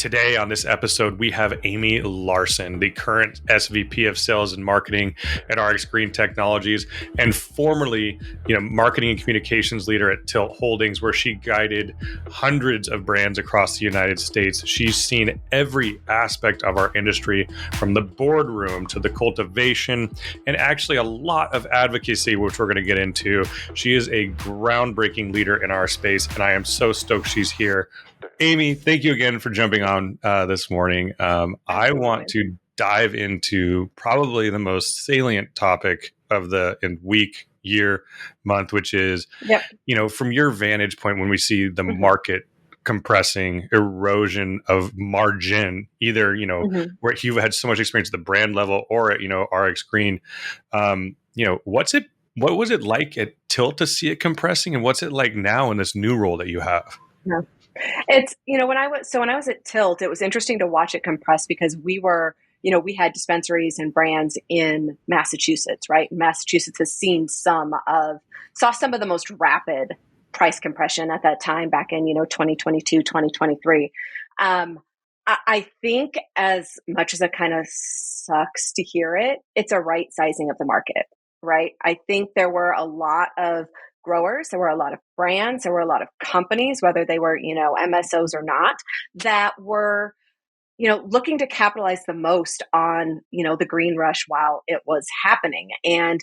Today on this episode, we have Amy Larson, the current SVP of Sales and Marketing at RX Green Technologies, and formerly, marketing and communications leader at Tilt Holdings, where she guided hundreds of brands across the United States. She's seen every aspect of our industry, from the boardroom to the cultivation, and actually a lot of advocacy, which we're going to get into. She is a groundbreaking leader in our space, and I am so stoked she's here. Amy, thank you again for jumping on this morning. I want to dive into probably the most salient topic of the week, year, month, which is, from your vantage point, when we see the market compressing, erosion of margin, either, where you've had so much experience at the brand level or at, RX Green, what was it like at Tilt to see it compressing, and what's it like now in this new role that you have? Yeah. It's, when I was at Tilt, it was interesting to watch it compress because we were, we had dispensaries and brands in Massachusetts, right? Massachusetts has saw some of the most rapid price compression at that time back in, 2022, 2023. I think as much as it kind of sucks to hear it, it's a right sizing of the market, right? I think there were a lot of growers, there were a lot of brands, there were a lot of companies, whether they were, MSOs or not, that were, looking to capitalize the most on, the green rush while it was happening. And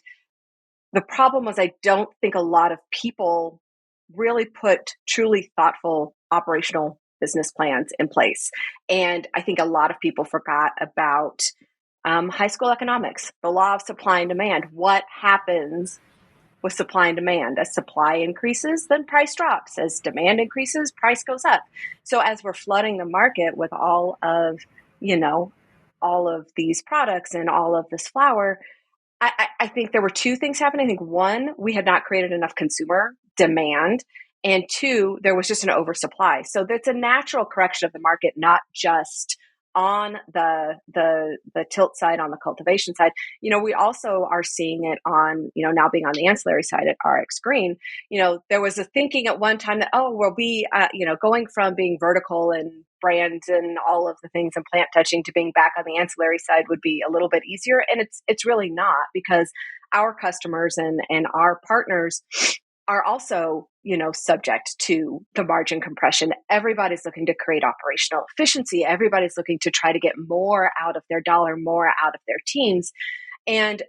the problem was, I don't think a lot of people really put truly thoughtful operational business plans in place. And I think a lot of people forgot about high school economics, the law of supply and demand. What happens with supply and demand? As supply increases, then price drops. As demand increases, price goes up. So as we're flooding the market with all of these products and all of this flower, I think there were two things happening. I think one, we had not created enough consumer demand. And two, there was just an oversupply. So that's a natural correction of the market, not just on the Tilt side, on the cultivation side. We also are seeing it on, now being on the ancillary side at RX Green. There was a thinking at one time that, going from being vertical and brands and all of the things and plant touching to being back on the ancillary side would be a little bit easier. And it's really not, because our customers and our partners are also, subject to the margin compression. Everybody's looking to create operational efficiency. Everybody's looking to try to get more out of their dollar, more out of their teams. And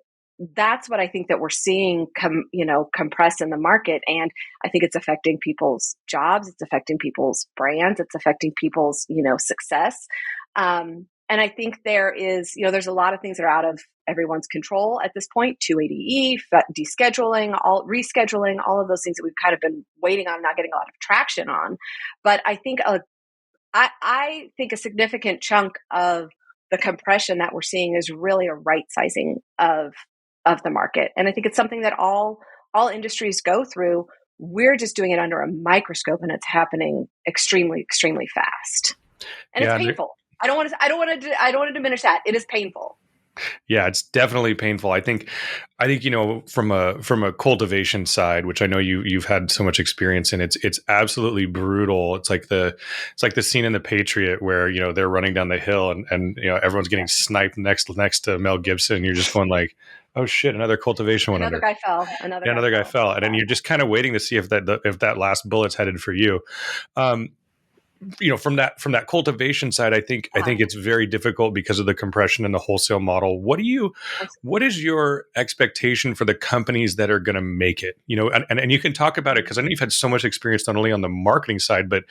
that's what I think that we're seeing compress in the market. And I think it's affecting people's jobs. It's affecting people's brands. It's affecting people's, success. And I think there is, there's a lot of things that are out of everyone's control at this point. 280E, descheduling, rescheduling, all of those things that we've kind of been waiting on, not getting a lot of traction on. But I think I think a significant chunk of the compression that we're seeing is really a right sizing of the market. And I think it's something that all industries go through. We're just doing it under a microscope, and it's happening extremely, extremely fast. And it's painful. I don't want to diminish that. It is painful. Yeah, it's definitely painful. I think from a cultivation side, which I know you've had so much experience in, it's absolutely brutal. It's like the scene in The Patriot where they're running down the hill and everyone's getting sniped next to Mel Gibson. You're just going like, oh shit, another cultivation went under. Another guy fell, and then you're just kind of waiting to see if that last bullet's headed for you. From that cultivation side, I think it's very difficult because of the compression in the wholesale model. What is your expectation for the companies that are going to make it? And you can talk about it, because I know you've had so much experience not only on the marketing side, but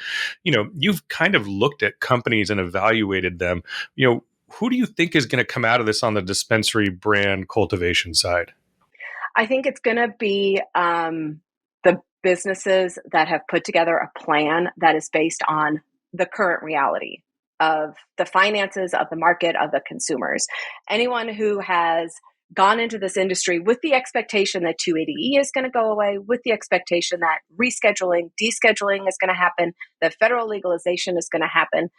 you've kind of looked at companies and evaluated them. Who do you think is going to come out of this on the dispensary brand cultivation side? I think it's going to be the businesses that have put together a plan that is based on the current reality of the finances, of the market, of the consumers. Anyone who has gone into this industry with the expectation that 280E is going to go away, with the expectation that rescheduling, descheduling is going to happen, that federal legalization is going to happen,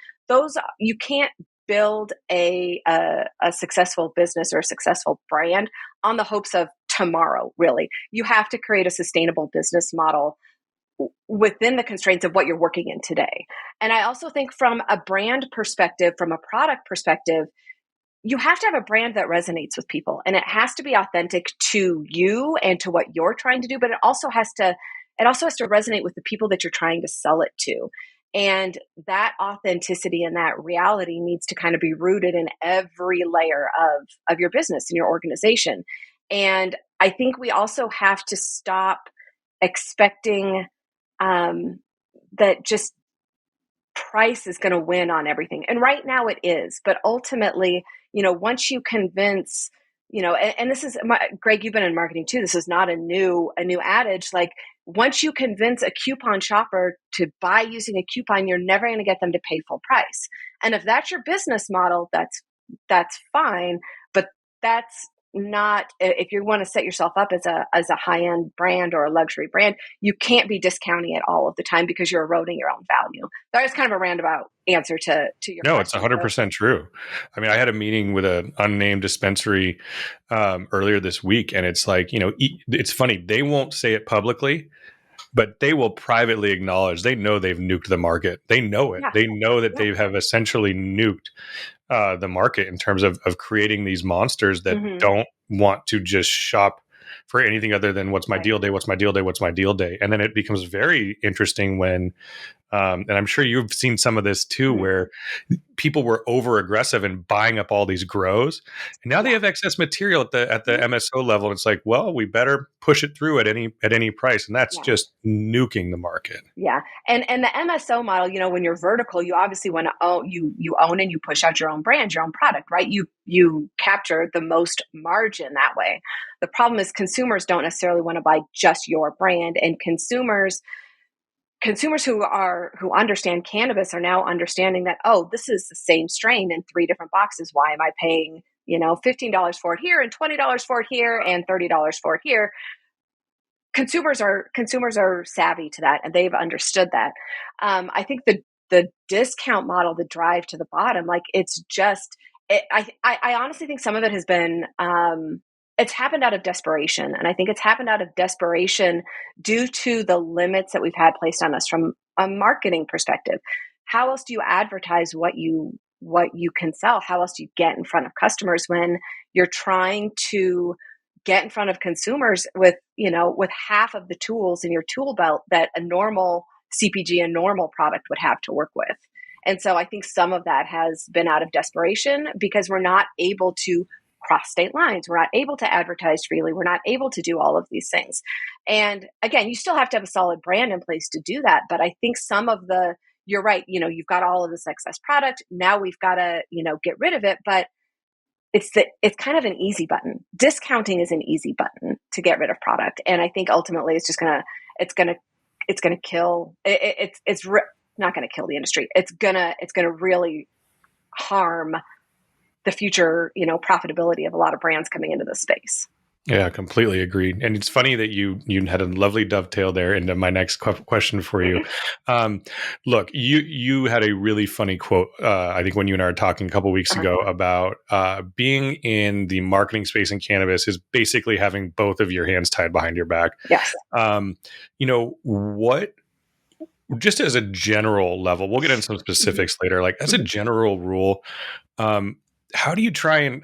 you can't build a successful business or a successful brand on the hopes of tomorrow, really. You have to create a sustainable business model within the constraints of what you're working in today. And I also think from a brand perspective, from a product perspective, you have to have a brand that resonates with people, and it has to be authentic to you and to what you're trying to do, but it also has to resonate with the people that you're trying to sell it to. And that authenticity and that reality needs to kind of be rooted in every layer of your business and your organization. And I think we also have to stop expecting that just price is going to win on everything. And right now it is, but ultimately, once you convince, and this is Greg, you've been in marketing too. This is not a new adage. Like, once you convince a coupon shopper to buy using a coupon, you're never going to get them to pay full price. And if that's your business model, that's fine. But that's not, if you want to set yourself up as a high-end brand or a luxury brand, you can't be discounting it all of the time because you're eroding your own value. That was kind of a roundabout answer to your No, question. it's 100% true. I mean, I had a meeting with an unnamed dispensary earlier this week, and it's like, it's funny. They won't say it publicly, but they will privately acknowledge they know they've nuked the market. They know it. Yeah. They know that Yeah. they have essentially nuked the market in terms of creating these monsters that don't want to just shop for anything other than what's my deal day, what's my deal day, what's my deal day. And then it becomes very interesting when, and I'm sure you've seen some of this too, where people were over aggressive and buying up all these grows, and now they have excess material at the MSO level. And it's like, well, we better push it through at any price, and that's just nuking the market. Yeah, and the MSO model, when you're vertical, you obviously want to own you own and you push out your own brand, your own product, right? You capture the most margin that way. The problem is consumers don't necessarily want to buy just your brand, and consumers who understand cannabis are now understanding that, oh, this is the same strain in 3 different boxes. Why am I paying, $15 for it here and $20 for it here and $30 for it here? Consumers are savvy to that, and they've understood that. I think the discount model, the drive to the bottom, like, it's just, I honestly think some of it has been, it's happened out of desperation. And I think it's happened out of desperation due to the limits that we've had placed on us from a marketing perspective. How else do you advertise what you can sell? How else do you get in front of customers when you're trying to get in front of consumers with half of the tools in your tool belt that a normal CPG, a normal product would have to work with? And so I think some of that has been out of desperation because we're not able to cross state lines. We're not able to advertise freely. We're not able to do all of these things. And again, you still have to have a solid brand in place to do that. But I think you're right, you've got all of this excess product. Now we've got to, get rid of it. But it's kind of an easy button. Discounting is an easy button to get rid of product. And I think ultimately it's going to kill, it's not going to kill the industry. It's going to really harm the future, profitability of a lot of brands coming into this space. Yeah, completely agreed. And it's funny that you had a lovely dovetail there into my next question for you. Look, you had a really funny quote, I think when you and I were talking a couple of weeks ago about being in the marketing space in cannabis is basically having both of your hands tied behind your back. Yes. What, just as a general level, we'll get into some specifics later, like as a general rule, how do you try and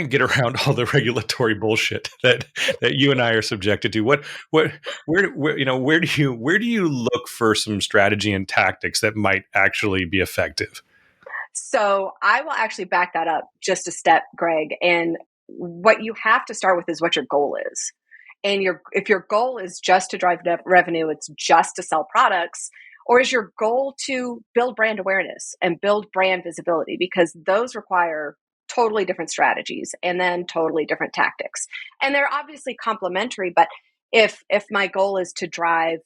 get around all the regulatory bullshit that you and I are subjected to? Where do you look for some strategy and tactics that might actually be effective? So I will actually back that up just a step, Greg. And what you have to start with is what your goal is. And if your goal is just to drive revenue, it's just to sell products, or is your goal to build brand awareness and build brand visibility? Because those require totally different strategies and then totally different tactics. And they're obviously complementary, but if my goal is to drive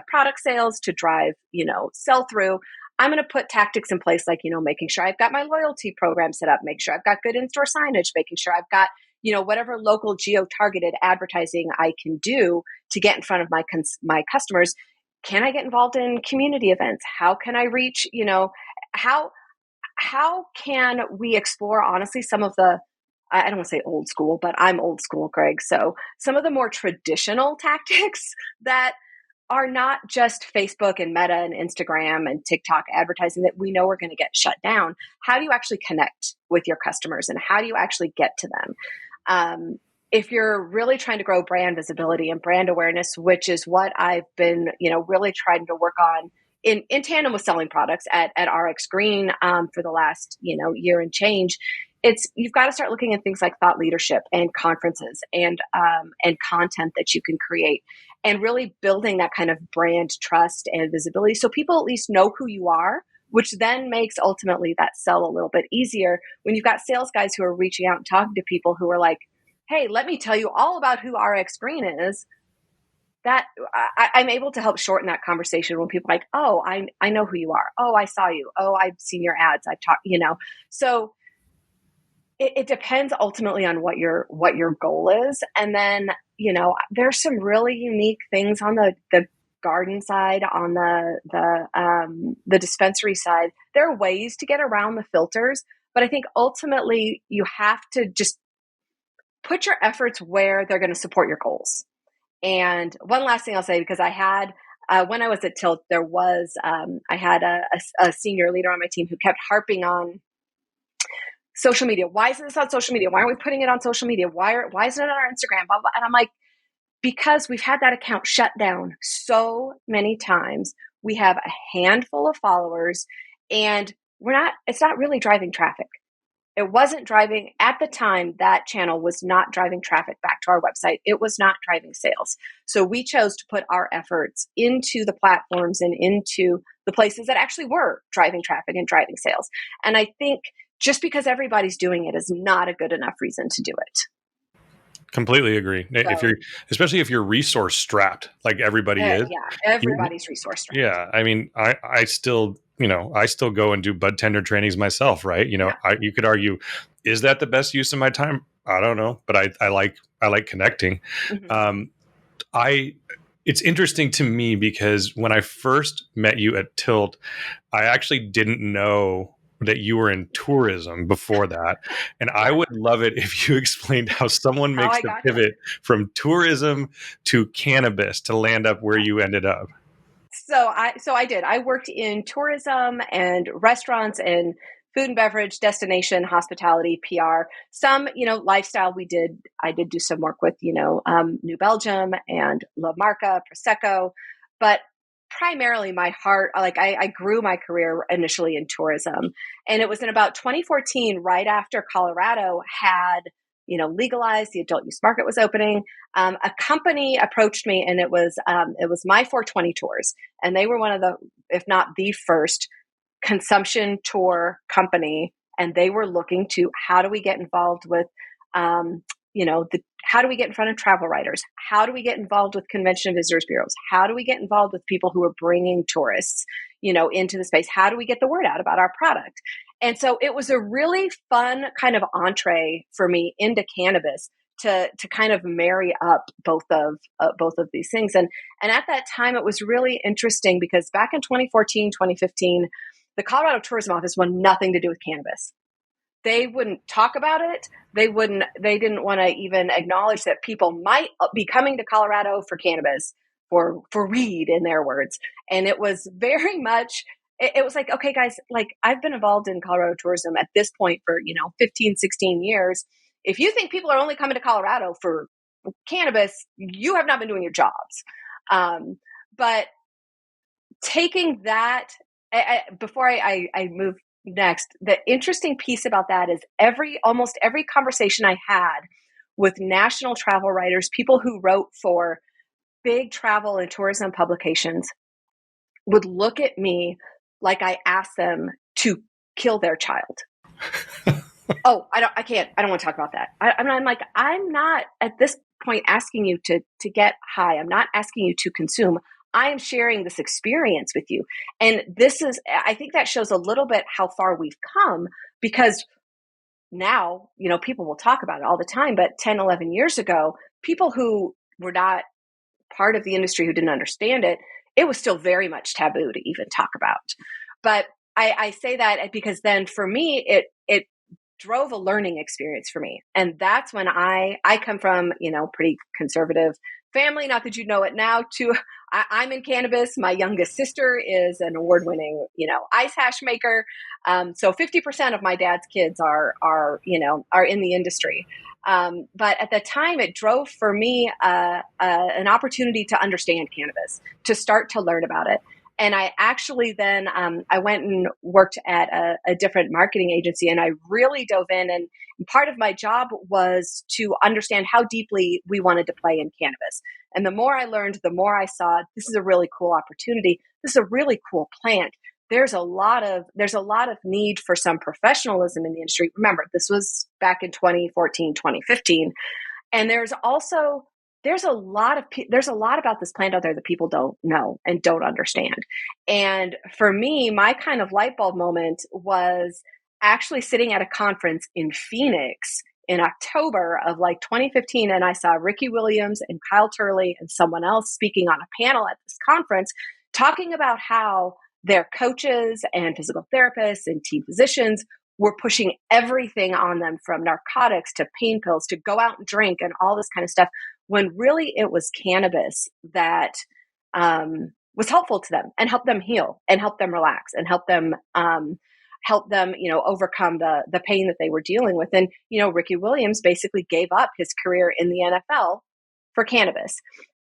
product sales, to drive, sell through, I'm going to put tactics in place, like, making sure I've got my loyalty program set up, make sure I've got good in-store signage, making sure I've got, whatever local geo-targeted advertising I can do to get in front of my customers. Can I get involved in community events? How can I reach, how can we explore, honestly, some of the, I don't want to say old school, but I'm old school, Greg. So some of the more traditional tactics that are not just Facebook and Meta and Instagram and TikTok advertising that we know are going to get shut down. How do you actually connect with your customers, and how do you actually get to them? If you're really trying to grow brand visibility and brand awareness, which is what I've been, really trying to work on in tandem with selling products at RX Green for the last, year and change, you've got to start looking at things like thought leadership and conferences and content that you can create, and really building that kind of brand trust and visibility so people at least know who you are, which then makes ultimately that sell a little bit easier when you've got sales guys who are reaching out and talking to people who are like, hey, let me tell you all about who RX Green is. That I'm able to help shorten that conversation when people are like, oh, I know who you are. Oh, I saw you. Oh, I've seen your ads. I've talked, So it depends ultimately on what your goal is. And then, there's some really unique things on the garden side, on the dispensary side. There are ways to get around the filters, but I think ultimately you have to just put your efforts where they're going to support your goals. And one last thing I'll say, because I had, when I was at Tilt, there was, I had a senior leader on my team who kept harping on social media. Why isn't this on social media? Why aren't we putting it on social media? Why isn't it on our Instagram? Blah, blah. And I'm like, because we've had that account shut down so many times. We have a handful of followers, and it's not really driving traffic. It wasn't driving at the time. That channel was not driving traffic back to our website. It was not driving sales. So we chose to put our efforts into the platforms and into the places that actually were driving traffic and driving sales. And I think just because everybody's doing it is not a good enough reason to do it. Completely agree. Especially if you're resource strapped, like everybody is. Yeah, everybody's resource strapped. Yeah, I mean, I still, I still go and do bud tender trainings myself, right? You could argue, is that the best use of my time? I don't know, but I like connecting. Mm-hmm. It's interesting to me because when I first met you at Tilt, I actually didn't know that you were in tourism before that. And I would love it if you explained how someone makes the pivot from tourism to cannabis to land up where you ended up. So I did. I worked in tourism and restaurants and food and beverage, destination, hospitality, PR, some, lifestyle. I did do some work with, New Belgium and La Marca, Prosecco, but primarily my heart, I grew my career initially in tourism. And it was in about 2014, right after Colorado had, legalized, the adult use market was opening. A company approached me, and it was My 420 Tours. And they were one of the, if not the first, consumption tour company, and they were looking to how do we get involved with how do we get in front of travel writers, how do we get involved with convention and visitors bureaus, how do we get involved with people who are bringing tourists into the space, how do we get the word out about our product. And so it was a really fun kind of entree for me into cannabis to kind of marry up both of these things. And at that time, it was really interesting because back in 2014, 2015, the Colorado Tourism Office wanted nothing to do with cannabis. They wouldn't talk about it. They didn't want to even acknowledge that people might be coming to Colorado for cannabis, for weed, in their words. And it was very much, it was like, okay, guys, like I've been involved in Colorado tourism at this point for, 15, 16 years. If you think people are only coming to Colorado for cannabis, you have not been doing your jobs. But taking that, before I move next, the interesting piece about that is almost every conversation I had with national travel writers, people who wrote for big travel and tourism publications, would look at me like I asked them to kill their child. Oh, I don't want to talk about that. I'm like, I'm not at this point asking you to get high. I'm not asking you to consume. I am sharing this experience with you. And I think that shows a little bit how far we've come, because now, people will talk about it all the time, but 10, 11 years ago, people who were not part of the industry, who didn't understand it, it was still very much taboo to even talk about. But I say that because then for me, it drove a learning experience for me. And that's when I come from, pretty conservative family, not that you know it now, to I'm in cannabis. My youngest sister is an award-winning, ice hash maker. So 50% of my dad's kids are in the industry. But at the time, it drove for me an opportunity to understand cannabis, to start to learn about it. And I actually then I went and worked at a different marketing agency, and I really dove in. And part of my job was to understand how deeply we wanted to play in cannabis. And the more I learned, the more I saw this is a really cool opportunity. This is a really cool plant. There's a lot of need for some professionalism in the industry. Remember, this was back in 2014, 2015. And there's a lot about this plant out there that people don't know and don't understand. And for me, my kind of light bulb moment was actually sitting at a conference in Phoenix in October of 2015. And I saw Ricky Williams and Kyle Turley and someone else speaking on a panel at this conference talking about how their coaches and physical therapists and team physicians were pushing everything on them, from narcotics to pain pills to go out and drink and all this kind of stuff, when really it was cannabis that was helpful to them and helped them heal and help them relax and help them overcome the pain that they were dealing with. And Ricky Williams basically gave up his career in the NFL for cannabis.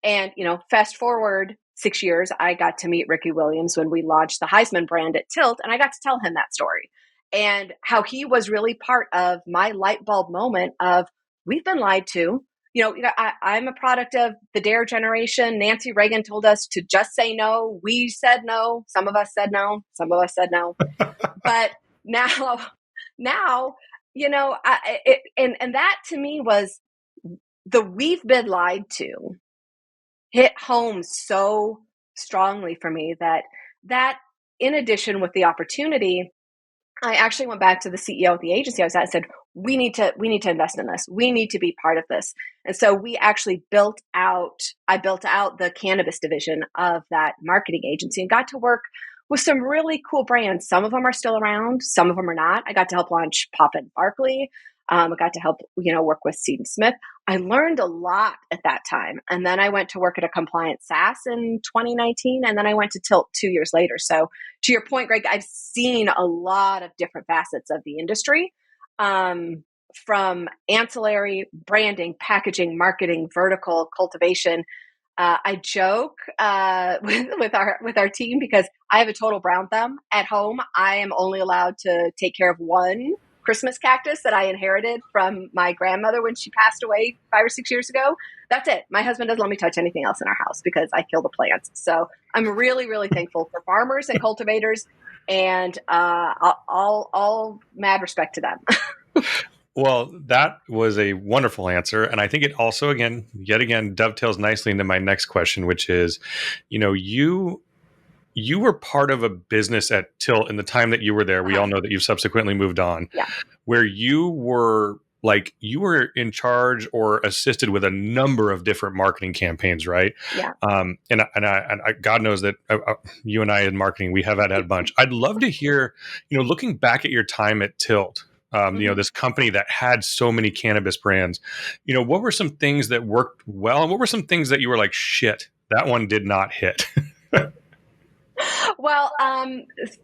And fast forward 6 years, I got to meet Ricky Williams when we launched the Heisman brand at Tilt, and I got to tell him that story and how he was really part of my light bulb moment of, we've been lied to. I'm a product of the DARE generation. Nancy Reagan told us to just say no. We said no. Some of us said no. Some of us said no. But now, and that to me was the we've been lied to hit home so strongly for me that in addition with the opportunity, I actually went back to the CEO of the agency I was at and said, we need to invest in this. We need to be part of this. And so we actually I built out the cannabis division of that marketing agency and got to work with some really cool brands. Some of them are still around. Some of them are not. I got to help launch Pop and Barkley. I got to help, work with Seed and Smith. I learned a lot at that time. And then I went to work at a compliant SaaS in 2019. And then I went to Tilt 2 years later. So to your point, Greg, I've seen a lot of different facets of the industry, from ancillary, branding, packaging, marketing, vertical, cultivation. I joke with our team because I have a total brown thumb at home. I am only allowed to take care of one Christmas cactus that I inherited from my grandmother when she passed away 5 or 6 years ago. That's it. My husband doesn't let me touch anything else in our house because I kill the plants. So I'm really, really thankful for farmers and cultivators, and all mad respect to them. Well, that was a wonderful answer. And I think it also, yet again, dovetails nicely into my next question, which is, you were part of a business at Tilt in the time that you were there. We all know that you've subsequently moved on, where you were in charge or assisted with a number of different marketing campaigns, right? Yeah. And God knows that you and I in marketing, we have had a bunch. I'd love to hear, looking back at your time at Tilt, this company that had so many cannabis brands, what were some things that worked well? And what were some things that you were like, shit, that one did not hit? Well,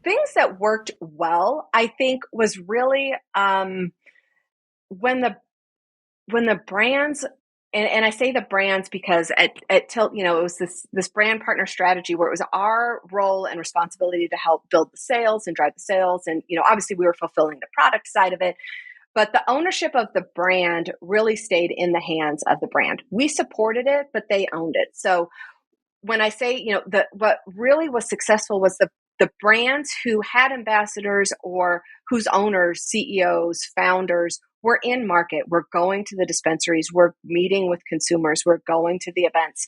things that worked well, I think, was really when the brands, and I say the brands because at Tilt, it was this brand partner strategy where it was our role and responsibility to help build the sales and drive the sales. And, obviously we were fulfilling the product side of it, but the ownership of the brand really stayed in the hands of the brand. We supported it, but they owned it. So when I say, what really was successful was the brands who had ambassadors or whose owners, CEOs, founders were in market, were going to the dispensaries, were meeting with consumers, were going to the events.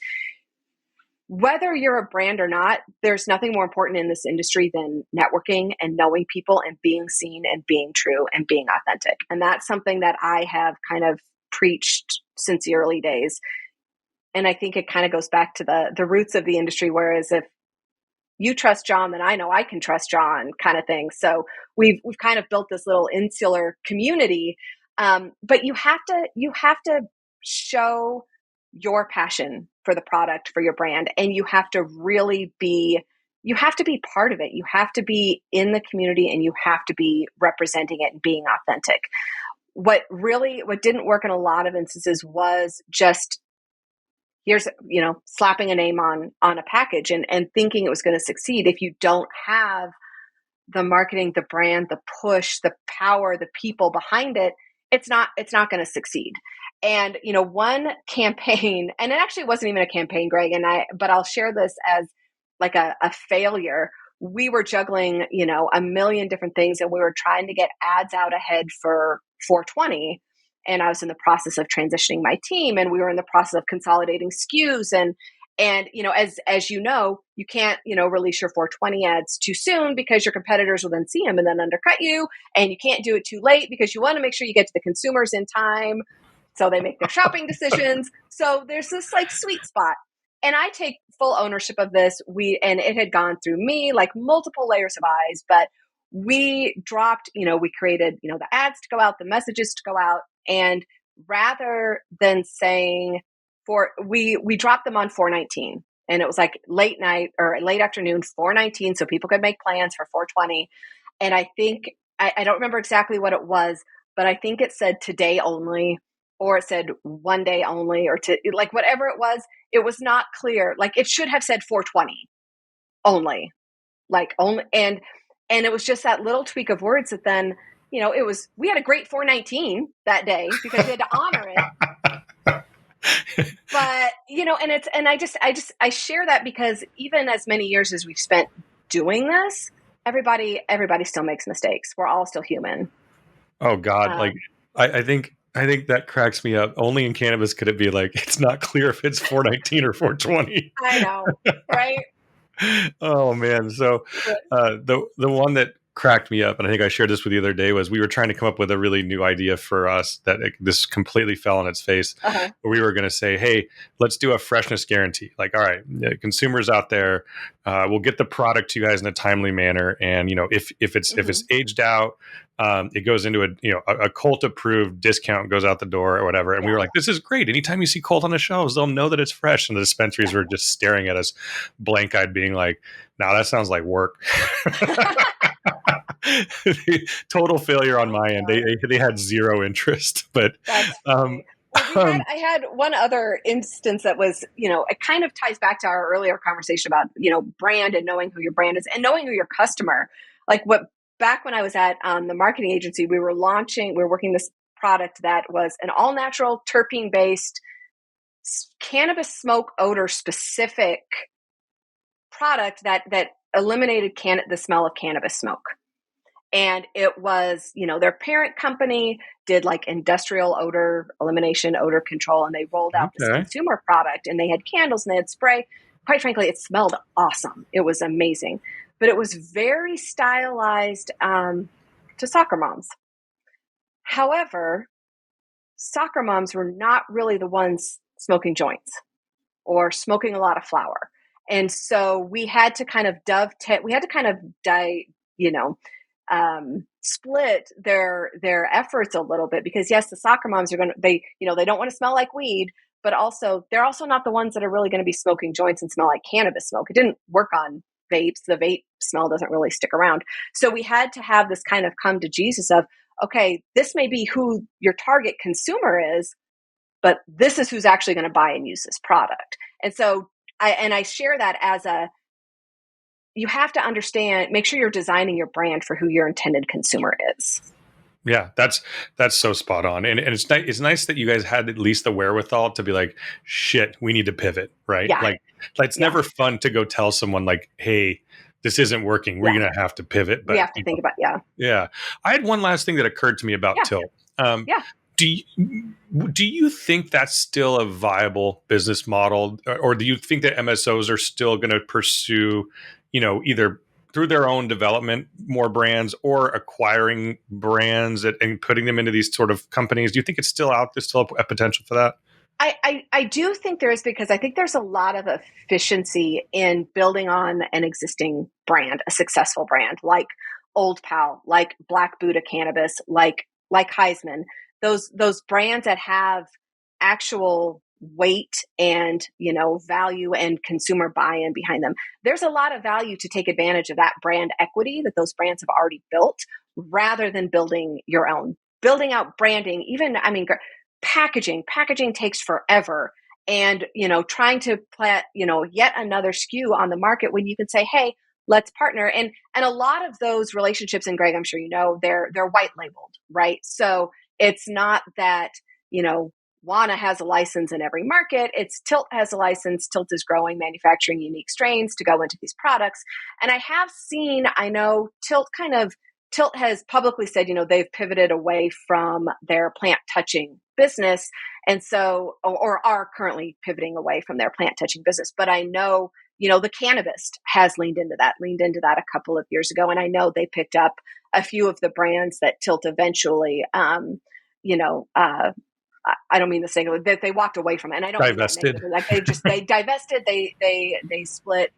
Whether you're a brand or not, there's nothing more important in this industry than networking and knowing people and being seen and being true and being authentic. And that's something that I have kind of preached since the early days. And I think it kind of goes back to the roots of the industry, whereas if you trust John, then I know I can trust John, kind of thing. So we've kind of built this little insular community, but you have to show your passion for the product, for your brand. And you have to really be part of it. You have to be in the community and you have to be representing it and being authentic. What didn't work in a lot of instances was just here's, slapping a name on a package and thinking it was going to succeed. If you don't have the marketing, the brand, the push, the power, the people behind it, it's not going to succeed. And, one campaign, and it actually wasn't even a campaign, Greg, but I'll share this as like a failure. We were juggling, a million different things, and we were trying to get ads out ahead for 420. And I was in the process of transitioning my team, and we were in the process of consolidating SKUs. And as you can't, release your 420 ads too soon because your competitors will then see them and then undercut you. And you can't do it too late because you want to make sure you get to the consumers in time so they make their shopping decisions. So there's this like sweet spot. And I take full ownership of this. And it had gone through me, like multiple layers of eyes, but we dropped, we created, the ads to go out, the messages to go out. And rather than saying we dropped them on 419, and it was like late night or late afternoon, 419. So people could make plans for 420. And I think, I don't remember exactly what it was, but I think it said today only, or it said one day only, or like whatever it was not clear. Like it should have said 420 only, like only. And it was just that little tweak of words that then, we had a great 419 that day because we had to honor it. But, I share that because even as many years as we've spent doing this, everybody still makes mistakes. We're all still human. Oh God. I think that cracks me up. Only in cannabis could it be like, it's not clear if it's 419 or 420. I know. Right. Oh man. So, the one that cracked me up, and I think I shared this with you the other day, was we were trying to come up with a really new idea for us that this completely fell on its face. Uh-huh. We were going to say, hey, let's do a freshness guarantee. Like, all right, consumers out there, we'll get the product to you guys in a timely manner. And, if it's aged out, it goes into a cult approved discount goes out the door or whatever. And we were like, this is great. Anytime you see cult on the shelves, they'll know that it's fresh. And the dispensaries were just staring at us blank eyed, being like, no, that sounds like work. Total failure on my end. They had zero interest, but I had one other instance that was, it kind of ties back to our earlier conversation about, brand and knowing who your brand is and knowing who your customer, back when I was at the marketing agency, we were working this product that was an all natural terpene based cannabis smoke odor specific product that eliminated the smell of cannabis smoke. And it was, their parent company did like industrial odor elimination, odor control, and they rolled out this consumer product, and they had candles and they had spray. Quite frankly, it smelled awesome. It was amazing, but it was very stylized to soccer moms. However, soccer moms were not really the ones smoking joints or smoking a lot of flower. And so we had to kind of split their efforts a little bit, because yes, the soccer moms are they don't want to smell like weed, but also they're also not the ones that are really going to be smoking joints and smell like cannabis smoke. It didn't work on vapes. The vape smell doesn't really stick around. So we had to have this kind of come to Jesus of, okay, this may be who your target consumer is, but this is who's actually going to buy and use this product. And so I share that as you have to understand, make sure you're designing your brand for who your intended consumer is. Yeah, that's so spot on. And it's nice that you guys had at least the wherewithal to be like, shit, we need to pivot, right? Yeah. Like it's never fun to go tell someone like, hey, this isn't working. We're going to have to pivot. But we have to think about, Yeah. I had one last thing that occurred to me about Tilt. Do you think that's still a viable business model, or do you think that MSOs are still going to pursue, either through their own development more brands or acquiring brands and putting them into these sort of companies? Do you think it's still out there, still a potential for that? I do think there is, because I think there's a lot of efficiency in building on an existing brand, a successful brand like Old Pal, like Black Buddha Cannabis, like Heisman. Those brands that have actual weight and, value and consumer buy-in behind them. There's a lot of value to take advantage of that brand equity that those brands have already built rather than building your own. Building out branding, packaging takes forever. And, trying to plant, yet another SKU on the market when you can say, hey, let's partner. And a lot of those relationships, and Greg, I'm sure they're white labeled, right? So it's not that, Wana has a license in every market. It's Tilt has a license. Tilt is growing, manufacturing unique strains to go into these products. And I know Tilt has publicly said, they've pivoted away from their plant touching business. And so, or are currently pivoting away from their plant touching business. But I know, the cannabis has leaned into that a couple of years ago. And I know they picked up a few of the brands that Tilt eventually, I don't mean to say that they walked away from it, and I don't divested. mean that like they divested, they split,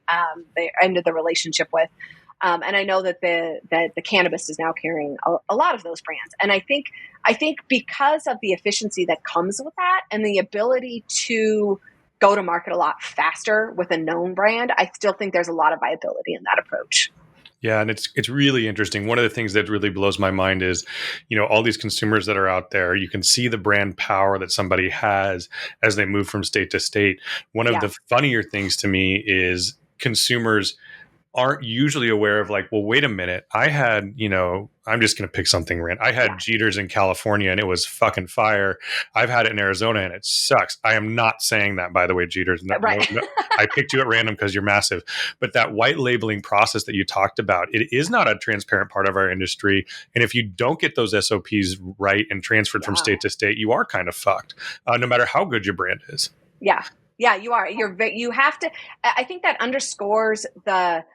they ended the relationship with, and I know that the cannabis is now carrying a lot of those brands, and I think because of the efficiency that comes with that and the ability to go to market a lot faster with a known brand, I still think there's a lot of viability in that approach. Yeah, and it's really interesting. One of the things that really blows my mind is, all these consumers that are out there, you can see the brand power that somebody has as they move from state to state. One of the funnier things to me is consumers aren't usually aware of, like, well, wait a minute. I had, I'm just going to pick something random. I had Jeter's in California and it was fucking fire. I've had it in Arizona and it sucks. I am not saying that, by the way, Jeter's. Right. No, I picked you at random because you're massive. But that white labeling process that you talked about, it is not a transparent part of our industry. And if you don't get those SOPs right and transferred from state to state, you are kind of fucked, no matter how good your brand is. Yeah. Yeah, you are. You have to. I think that underscores the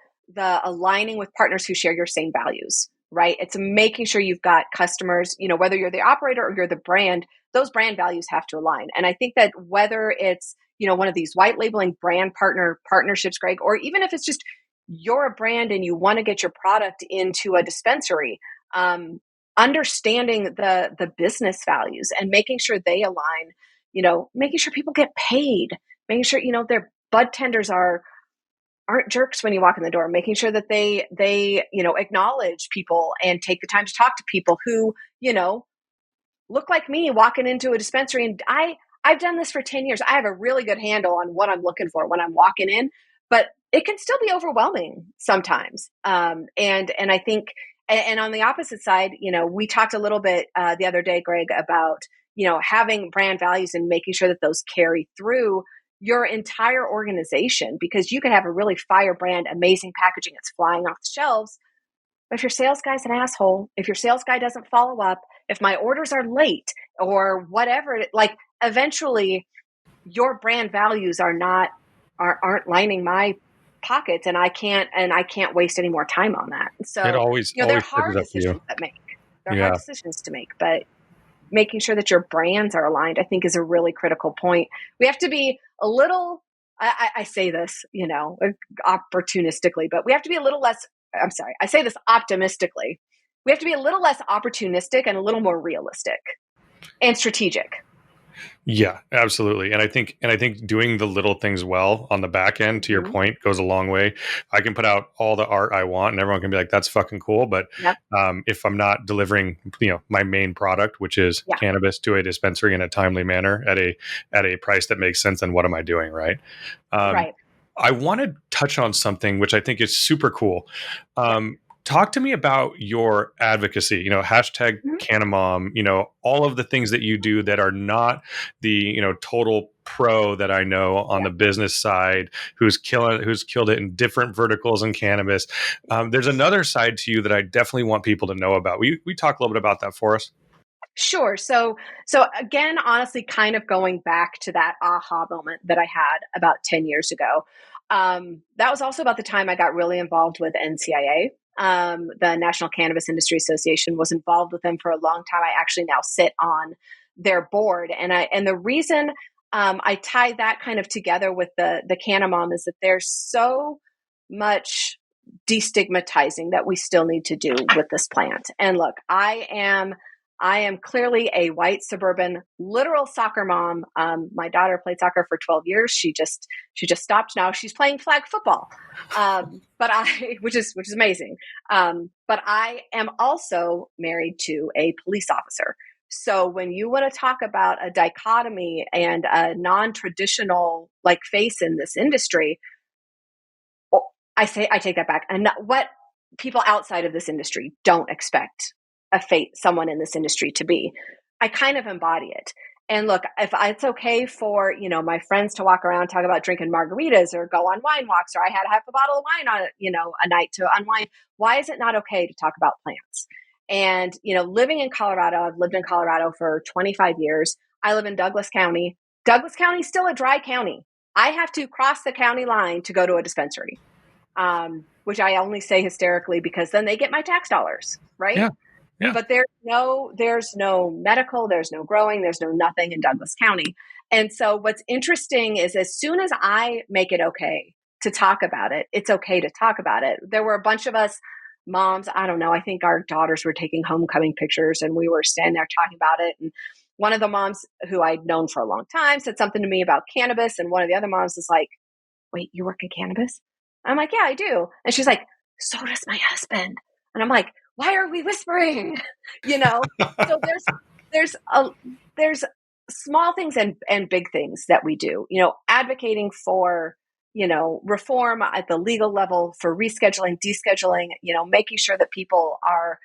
aligning with partners who share your same values, right? It's making sure you've got customers, whether you're the operator or you're the brand, those brand values have to align. And I think that whether it's, one of these white labeling brand partnerships, Greg, or even if it's just you're a brand and you want to get your product into a dispensary, understanding the business values and making sure they align, making sure people get paid, making sure, their bud tenders aren't jerks when you walk in the door, making sure that they acknowledge people and take the time to talk to people who, look like me walking into a dispensary. And I've done this for 10 years. I have a really good handle on what I'm looking for when I'm walking in, but it can still be overwhelming sometimes. And I think, and on the opposite side, we talked a little bit the other day, Greg, about, having brand values and making sure that those carry through your entire organization, because you could have a really fire brand, amazing packaging that's flying off the shelves. But if your sales guy's an asshole, if your sales guy doesn't follow up, if my orders are late or whatever, like eventually your brand values aren't lining my pockets, and I can't waste any more time on that. So they're hard decisions hard decisions to make, but making sure that your brands are aligned, I think, is a really critical point. We have to be a little, I say this, opportunistically, but we have to be a little less, I'm sorry, I say this optimistically. We have to be a little less opportunistic and a little more realistic and strategic. Yeah, absolutely. And I think doing the little things well on the back end, to your point, goes a long way. I can put out all the art I want and everyone can be like, that's fucking cool. But if I'm not delivering, my main product, which is cannabis, to a dispensary in a timely manner at a price that makes sense, then what am I doing? Right. Right. I want to touch on something which I think is super cool. Talk to me about your advocacy, hashtag Canamom, all of the things that you do that are not the, total pro that I know on the business side who's killed it in different verticals in cannabis. There's another side to you that I definitely want people to know about. We talk a little bit about that for us. Sure. So again, honestly, kind of going back to that aha moment that I had about 10 years ago. That was also about the time I got really involved with NCIA. The National Cannabis Industry Association, was involved with them for a long time. I actually now sit on their board. And the reason I tie that kind of together with the Canamom is that there's so much destigmatizing that we still need to do with this plant. And look, I am I am clearly a white suburban literal soccer mom. My daughter played soccer for 12 years. She just stopped now. She's playing flag football. Which is amazing. But I am also married to a police officer. So when you want to talk about a dichotomy and a non-traditional like face in this industry, I take that back. And what people outside of this industry don't expect someone in this industry to be, I kind of embody it. And look, if it's okay for, my friends to walk around, talk about drinking margaritas or go on wine walks, or I had half a bottle of wine on, a night to unwind. Why is it not okay to talk about plants? And, living in Colorado, I've lived in Colorado for 25 years. I live in Douglas County. Douglas County is still a dry county. I have to cross the county line to go to a dispensary, which I only say hysterically because then they get my tax dollars, right? Yeah. Yeah. But there's no medical, there's no growing, there's no nothing in Douglas County. And so what's interesting is as soon as I make it okay to talk about it, it's okay to talk about it. There were a bunch of us moms, I don't know, I think our daughters were taking homecoming pictures and we were standing there talking about it. And one of the moms who I'd known for a long time said something to me about cannabis. And one of the other moms was like, wait, you work in cannabis? I'm like, yeah, I do. And she's like, so does my husband. And I'm like, why are we whispering? So there's small things and big things that we do, advocating for, reform at the legal level, for rescheduling, descheduling, making sure that people are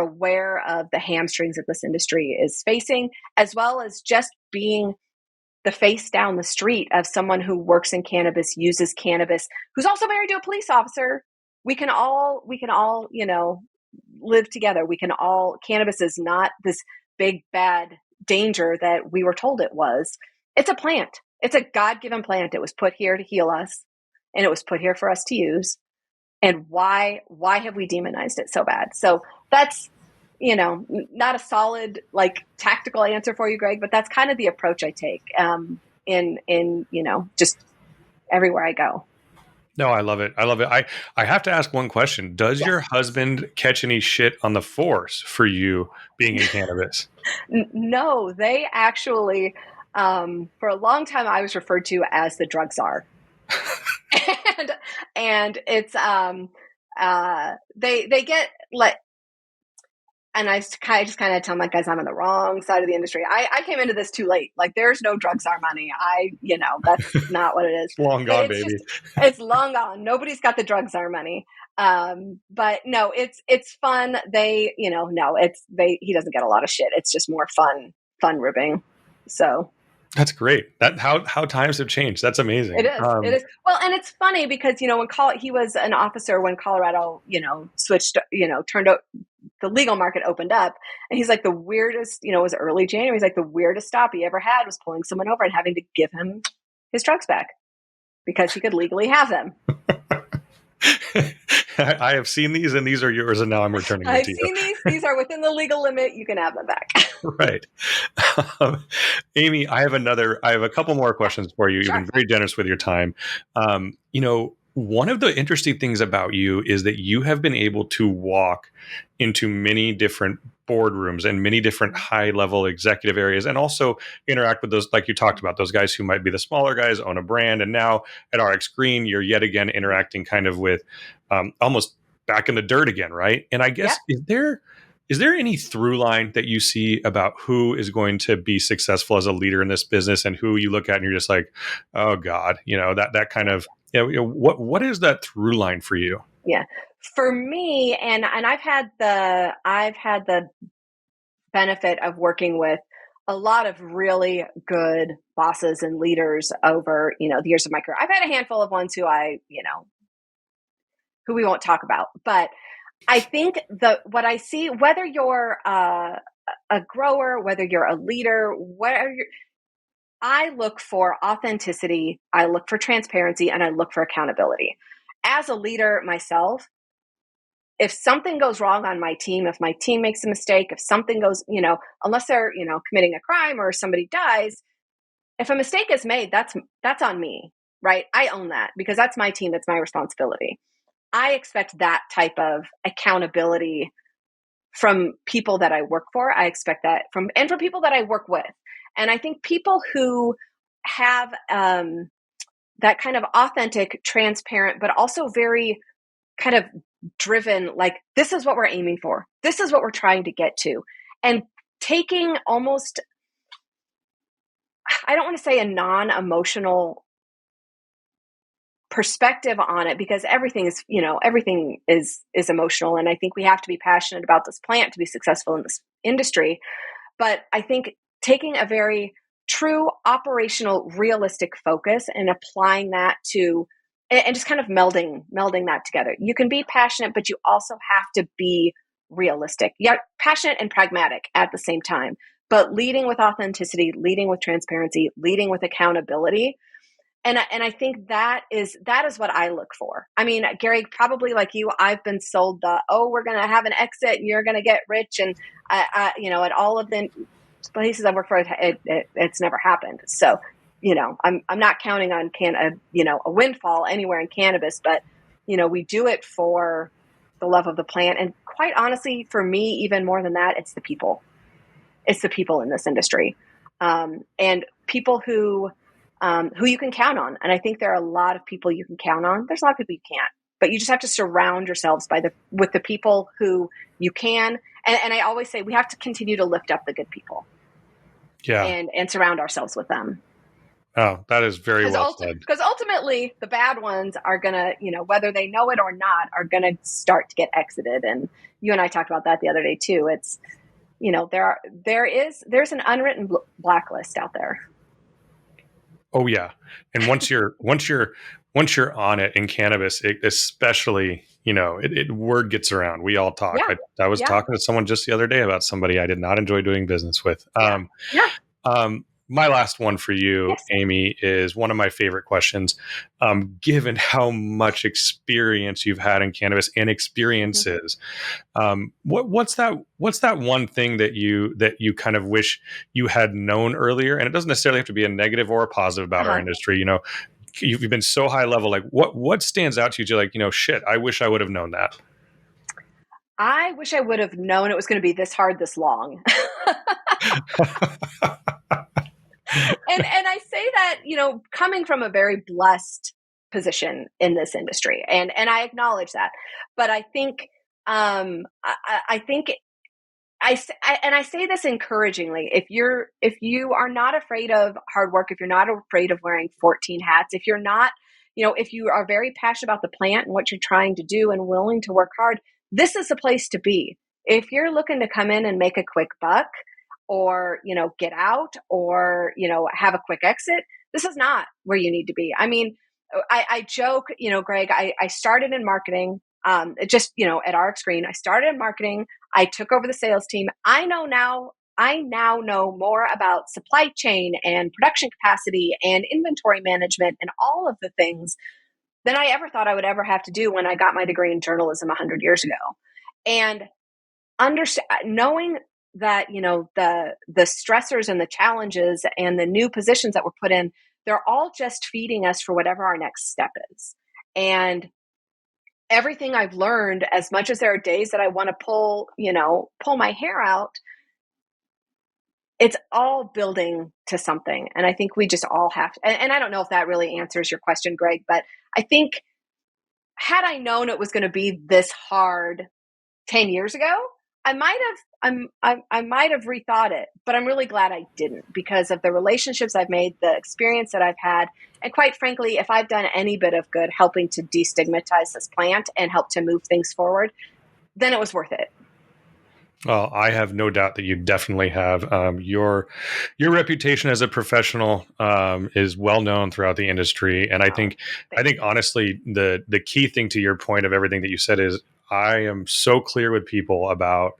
aware of the hamstrings that this industry is facing, as well as just being the face down the street of someone who works in cannabis, uses cannabis, who's also married to a police officer. We can all, live together. Cannabis is not this big bad danger that we were told it was. It's a plant. It's a God-given plant. It was put here to heal us, and it was put here for us to use. And why have we demonized it so bad? So that's, not a solid tactical answer for you, Greg, but that's kind of the approach I take in just everywhere I go. No, I love it. I have to ask one question. Does your husband catch any shit on the force for you being in cannabis? No, they actually, for a long time, I was referred to as the drug czar. and it's, they get and I just kind of tell my guys I'm on the wrong side of the industry. I came into this too late. There's no drug czar money. That's not what it is. It's long gone, baby. It's long gone. Nobody's got the drug czar money. But no, it's fun. He doesn't get a lot of shit. It's just more fun ribbing. So that's great. How times have changed. That's amazing. It is. Well, and it's funny because, when he was an officer when Colorado, switched, turned out, the legal market opened up, and he's like the weirdest, it was early January. He's like the weirdest stop he ever had was pulling someone over and having to give him his drugs back because he could legally have them. I have seen these, and these are yours, and now I'm returning them to you. I've seen these are within the legal limit. You can have them back. Right. Amy, I have a couple more questions for you. Sure. You've been very generous with your time. One of the interesting things about you is that you have been able to walk into many different boardrooms and many different high-level executive areas, and also interact with those, like you talked about, those guys who might be the smaller guys, own a brand. And now at RX Green, you're yet again interacting kind of with almost back in the dirt again, right? And I guess, is there any through line that you see about who is going to be successful as a leader in this business, and who you look at and you're just like, oh God, that kind of, what is that through line for you? Yeah, for me, and I've had the benefit of working with a lot of really good bosses and leaders over, the years of my career. I've had a handful of ones who who we won't talk about, but I think what I see, whether you're a grower, whether you're a leader, I look for authenticity, I look for transparency, and I look for accountability. As a leader myself, if something goes wrong on my team, if my team makes a mistake, if something goes, unless they're, committing a crime or somebody dies, if a mistake is made, that's on me, right? I own that because that's my team, that's my responsibility. I expect that type of accountability from people that I work for. I expect that from people that I work with. And I think people who have that kind of authentic, transparent, but also very kind of driven, like, this is what we're aiming for. This is what we're trying to get to. And taking almost, I don't want to say a non-emotional perspective on it, because everything is emotional. And I think we have to be passionate about this plant to be successful in this industry. But I think taking a very true operational, realistic focus and applying that to, and just kind of melding that together. You can be passionate, but you also have to be realistic. Yeah, passionate and pragmatic at the same time, but leading with authenticity, leading with transparency, leading with accountability. And I think that is what I look for. I mean, Gary, probably like you, I've been sold we're going to have an exit and you're going to get rich. And at all of the places I've worked for, it's never happened. So, I'm not counting on a windfall anywhere in cannabis, but we do it for the love of the plant. And quite honestly, for me, even more than that, it's the people. It's the people in this industry, and people who you can count on. And I think there are a lot of people you can count on. There's a lot of people you can't, but you just have to surround yourselves with the people who you can. And I always say we have to continue to lift up the good people. Yeah. And surround ourselves with them. Oh, that is very well said. Because ultimately, the bad ones are going to, whether they know it or not, are going to start to get exited. And you and I talked about that the other day too. It's, there's an unwritten blacklist out there. Oh yeah, and once you're on it in cannabis, especially, word gets around. We all talk. Yeah. I was talking to someone just the other day about somebody I did not enjoy doing business with. My last one for you, yes, Amy, is one of my favorite questions. Given how much experience you've had in cannabis and experiences, what's that one thing that you kind of wish you had known earlier? And it doesn't necessarily have to be a negative or a positive about our industry. You've been so high level. Like what stands out to you? You're like, shit, I wish I would have known that. I wish I would have known it was going to be this hard, this long. And I say that, coming from a very blessed position in this industry, and I acknowledge that, but I think, I say this encouragingly, if you are not afraid of hard work, if you're not afraid of wearing 14 hats, if you're not, if you are very passionate about the plant and what you're trying to do and willing to work hard, this is the place to be. If you're looking to come in and make a quick buck, or, get out, or, have a quick exit, this is not where you need to be. I mean, I joke, Greg, I started in marketing, at RX Green. I started in marketing. I took over the sales team. I now know more about supply chain and production capacity and inventory management and all of the things than I ever thought I would ever have to do when I got my degree in journalism 100 years ago. And knowing that, the stressors and the challenges and the new positions that were put in, they're all just feeding us for whatever our next step is. And everything I've learned, as much as there are days that I want to pull my hair out, it's all building to something. And I think we just all have to, and I don't know if that really answers your question, Greg, but I think had I known it was going to be this hard 10 years ago, I might have rethought it, but I'm really glad I didn't, because of the relationships I've made, the experience that I've had, and quite frankly, if I've done any bit of good helping to destigmatize this plant and help to move things forward, then it was worth it. Well, I have no doubt that you definitely have. Your reputation as a professional is well known throughout the industry, and I think honestly the key thing to your point of everything that you said is I am so clear with people about,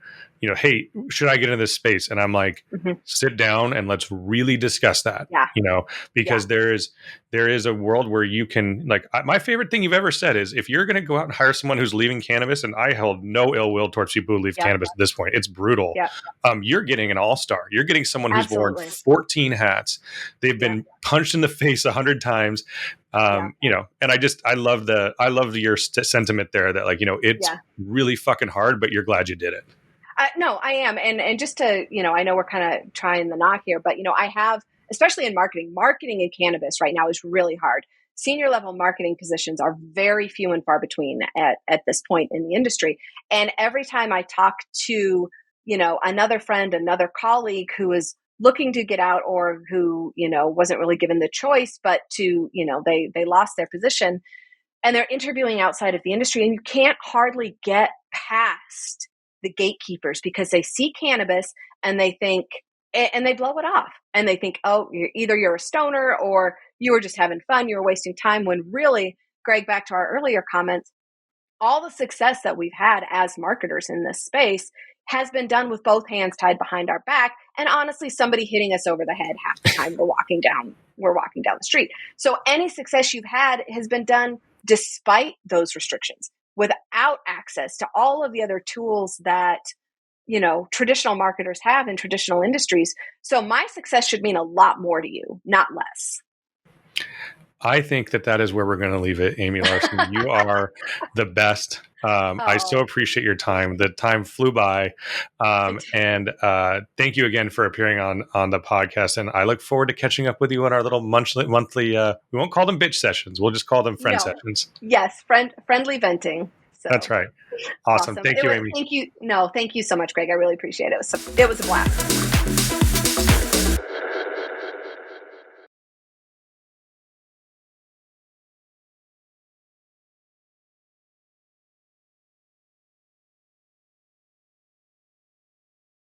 hey, should I get into this space? And I'm like, sit down and let's really discuss that. Yeah. Because there is a world where you can, like, my favorite thing you've ever said is, if you're going to go out and hire someone who's leaving cannabis, and I held no ill will towards people who leave cannabis at this point, it's brutal. Yeah. You're getting an all-star. You're getting someone who's worn 14 hats. They've been punched in the face 100 times. And I love your sentiment there that, like, it's really fucking hard, but you're glad you did it. No, I am. And just to, I know we're kind of trying the knock here, but, I have, especially in marketing in cannabis right now is really hard. Senior level marketing positions are very few and far between at this point in the industry. And every time I talk to, another friend, another colleague who is looking to get out or who, wasn't really given the choice, but they lost their position and they're interviewing outside of the industry, and you can't hardly get past the gatekeepers because they see cannabis and they think, and they blow it off and they think, oh, you're a stoner or you were just having fun, you were wasting time, when really, Greg, back to our earlier comments, all the success that we've had as marketers in this space has been done with both hands tied behind our back, and honestly, somebody hitting us over the head half the time we're walking down the street. So any success you've had has been done despite those restrictions, without access to all of the other tools that, traditional marketers have in traditional industries. So my success should mean a lot more to you, not less. I think that is where we're going to leave it, Amy Larson. You are the best. I so appreciate your time. The time flew by. And thank you again for appearing on the podcast. And I look forward to catching up with you on our little monthly, we won't call them bitch sessions. We'll just call them friend sessions. Yes. Friendly venting. So. That's right. Awesome. Thank you, Amy. Thank you. No, thank you so much, Greg. I really appreciate it. It was a blast.